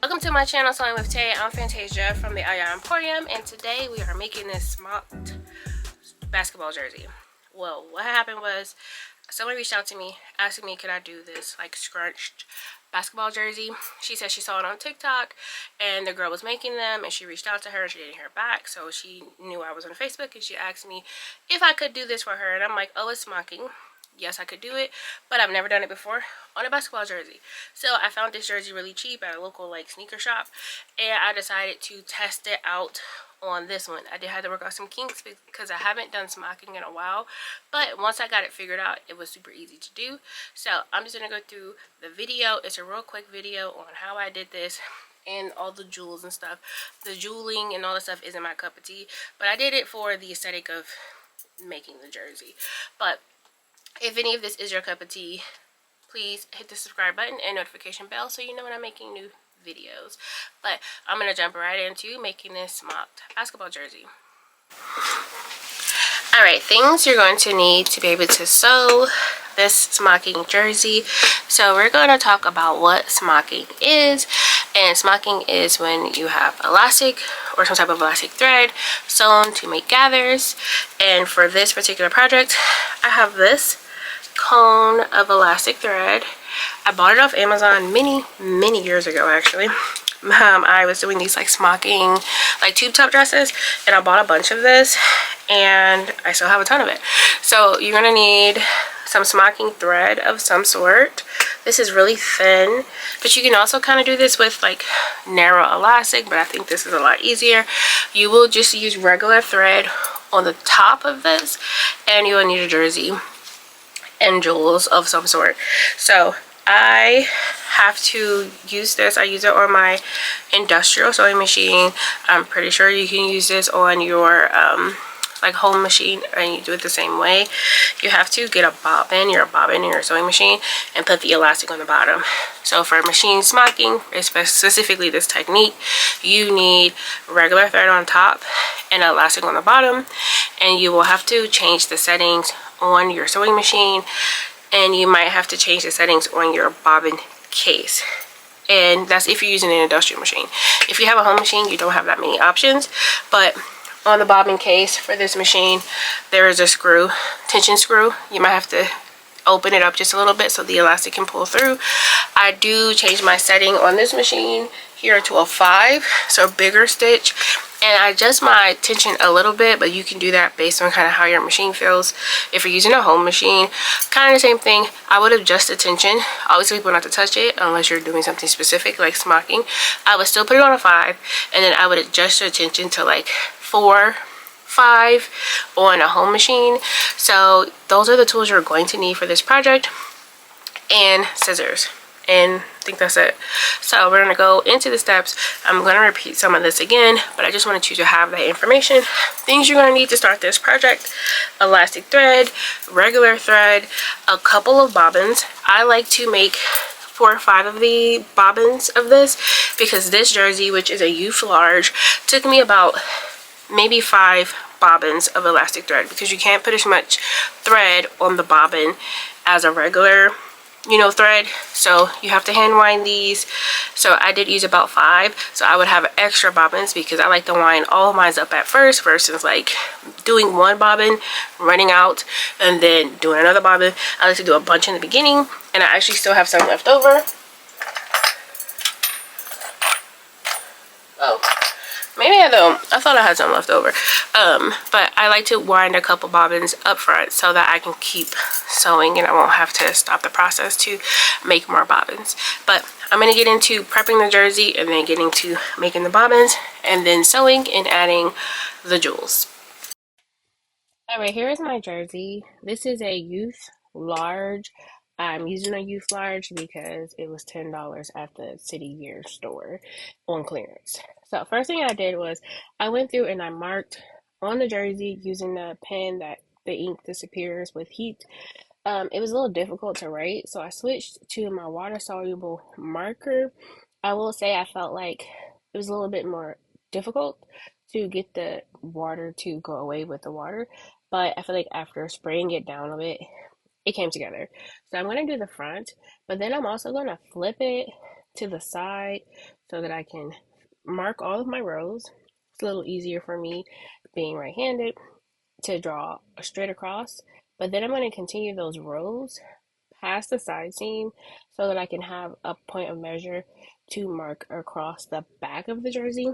Welcome to my channel, Sewing with T.A.E. I'm Fantasia from the Aya Emporium, and today we are making this smocked basketball jersey. Well, what happened was someone reached out to me asking me could I do this like scrunched basketball jersey. She said she saw it on TikTok and the girl was making them, and she reached out to her and she didn't hear back, so she knew I was on Facebook and she asked me if I could do this for her, and I'm like, oh, it's smocking. Yes, I could do it, but I've never done it before on a basketball jersey. So I found this jersey really cheap at a local like sneaker shop, and I decided to test it out on this one. I did have to work out some kinks because I haven't done smocking in a while, but once I got it figured out, it was super easy to do. So I'm just gonna go through the video. It's a real quick video on how I did this and all the jewels and stuff. The jeweling and all the stuff isn't my cup of tea, but I did it for the aesthetic of making the jersey. But if any of this is your cup of tea, please hit the subscribe button and notification bell so you know when I'm making new videos. But I'm going to jump right into making this smocked basketball jersey. Alright, things you're going to need to be able to sew this smocking jersey. So we're going to talk about what smocking is. And smocking is when you have elastic or some type of elastic thread sewn to make gathers. And for this particular project, I have this cone of elastic thread. I bought it off Amazon many years ago actually. I was doing these like smocking like tube top dresses, and I bought a bunch of this and I still have a ton of it. So you're gonna need some smocking thread of some sort. This is really thin, but you can also kind of do this with like narrow elastic, but I think this is a lot easier. You will just use regular thread on the top of this, and you will need a jersey and jewels of some sort. So I have to use this. I use it on my industrial sewing machine. I'm pretty sure you can use this on your like home machine, and you do it the same way. You have to get a bobbin, in your sewing machine, and put the elastic on the bottom. So for machine smocking, specifically this technique, you need regular thread on top and elastic on the bottom, and you will have to change the settings on your sewing machine, and you might have to change the settings on your bobbin case. And that's if you're using an industrial machine. If you have a home machine, you don't have that many options. But on the bobbin case for this machine, there is a screw, tension screw. You might have to open it up just a little bit so the elastic can pull through. I do change my setting on this machine here to a 5, so bigger stitch, and I adjust my tension a little bit, but you can do that based on kind of how your machine feels. If you're using a home machine, kind of the same thing. I would adjust the tension. I always tell people not to touch it unless you're doing something specific like smocking. I would still put it on a 5, and then I would adjust the tension to like 4, 5 on a home machine. So those are the tools you're going to need for this project, and scissors, and I think that's it. So we're gonna go into the steps. I'm gonna repeat some of this again, but I just wanted you to have that information. Things you're gonna need to start this project: elastic thread, regular thread, a couple of bobbins. I like to make 4 or 5 of the bobbins of this because this jersey, which is a youth large, took me about maybe 5 bobbins of elastic thread, because you can't put as much thread on the bobbin as a regular thread, so you have to hand wind these. So I did use about 5, so I would have extra bobbins because I like to wind all of mine up at first versus like doing one bobbin, running out, and then doing another bobbin. I like to do a bunch in the beginning, and I actually still have some left over. Oh, maybe I don't. I thought I had some left over. But I like to wind a couple bobbins up front so that I can keep sewing and I won't have to stop the process to make more bobbins. But I'm going to get into prepping the jersey and then getting to making the bobbins and then sewing and adding the jewels. Alright, here is my jersey. This is a youth large. I'm using a youth large because it was $10 at the City Gear store on clearance. So first thing I did was I went through and I marked on the jersey using the pen that the ink disappears with heat. It was a little difficult to write, so I switched to my water-soluble marker. I will say I felt like it was a little bit more difficult to get the water to go away with the water, but I feel like after spraying it down a bit, it came together. So I'm going to do the front, but then I'm also going to flip it to the side so that I can mark all of my rows. It's a little easier for me being right-handed to draw straight across. But then I'm going to continue those rows past the side seam so that I can have a point of measure to mark across the back of the jersey.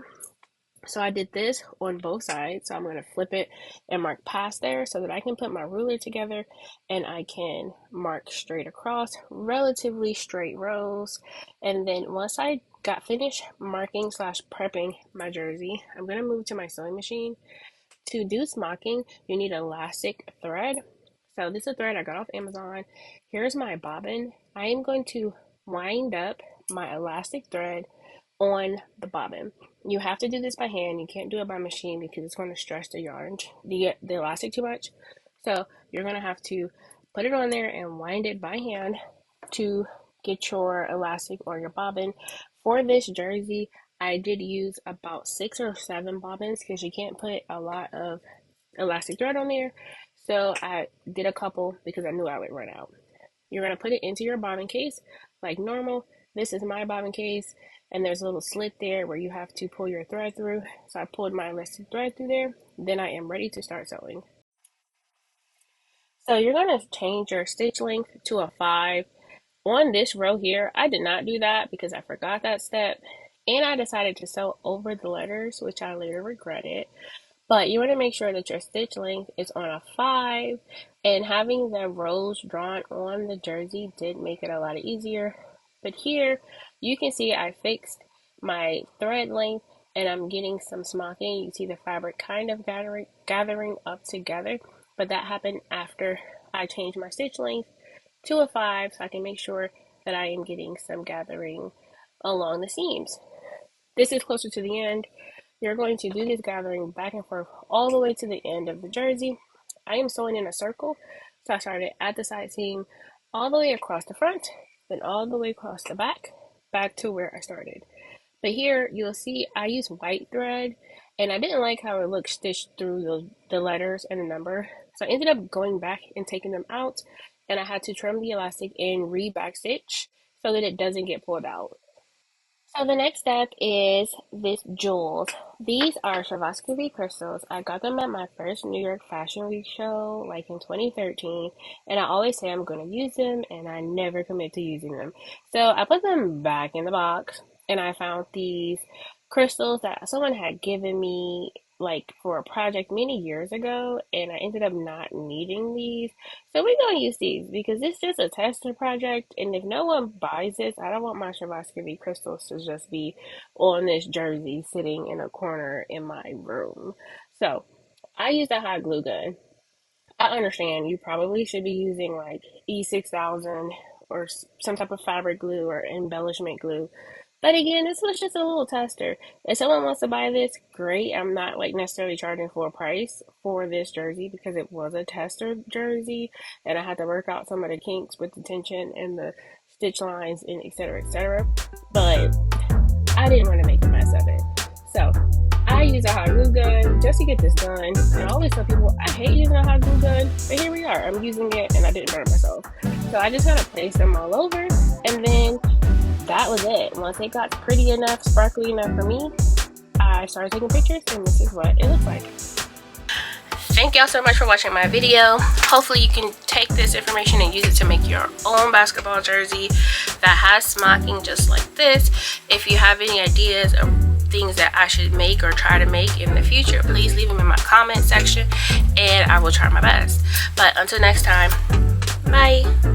So I did this on both sides. So I'm going to flip it and mark past there so that I can put my ruler together and I can mark straight across, relatively straight rows. And then once I got finished marking slash prepping my jersey, I'm going to move to my sewing machine. To do smocking, you need elastic thread. So this is a thread I got off Amazon. Here's my bobbin. I am going to wind up my elastic thread on the bobbin. You have to do this by hand. You can't do it by machine because it's going to stretch the yarn, the elastic too much. So you're going to have to put it on there and wind it by hand to get your elastic or your bobbin. For this jersey, I did use about 6 or 7 bobbins because you can't put a lot of elastic thread on there. So I did a couple because I knew I would run out. You're going to put it into your bobbin case like normal. This is my bobbin case, and there's a little slit there where you have to pull your thread through. So I pulled my elastic thread through there. Then I am ready to start sewing. So you're going to change your stitch length to a 5. On this row here, I did not do that because I forgot that step, and I decided to sew over the letters, which I later regretted. But you want to make sure that your stitch length is on a 5, and having the rows drawn on the jersey did make it a lot easier. But here you can see I fixed my thread length and I'm getting some smocking. You see the fabric kind of gathering up together, but that happened after I changed my stitch length to a 5 so I can make sure that I am getting some gathering along the seams. This is closer to the end. You're going to do this gathering back and forth all the way to the end of the jersey. I am sewing in a circle, so I started at the side seam all the way across the front, then all the way across the back to where I started. But here you'll see I use white thread, and I didn't like how it looked stitched through the letters and the number, so I ended up going back and taking them out, and I had to trim the elastic and re-back stitch so that it doesn't get pulled out. So the next step is this jewels. These are Swarovski crystals. I got them at my first New York Fashion Week show, like in 2013, and I always say I'm going to use them, and I never commit to using them. So I put them back in the box, and I found these crystals that someone had given me like for a project many years ago, and I ended up not needing these. So we're gonna use these because it's just a tester project, and if no one buys this, I don't want my Swarovski crystals to just be on this jersey sitting in a corner in my room. So I used a hot glue gun. I understand you probably should be using like E6000 or some type of fabric glue or embellishment glue. But again, this was just a little tester. If someone wants to buy this, great. I'm not like necessarily charging full price for this jersey because it was a tester jersey and I had to work out some of the kinks with the tension and the stitch lines and etc. etc. But I didn't want to make a mess of it. So I use a hot glue gun just to get this done. And I always tell people I hate using a hot glue gun, but here we are. I'm using it and I didn't burn myself. So I just kind of placed them all over, and then that was it. Once it got pretty enough, sparkly enough for me, I started taking pictures, and this is what it looks like. Thank y'all so much for watching my video. Hopefully you can take this information and use it to make your own basketball jersey that has smocking just like this. If you have any ideas of things that I should make or try to make in the future, please leave them in my comment section and I will try my best. But until next time, bye.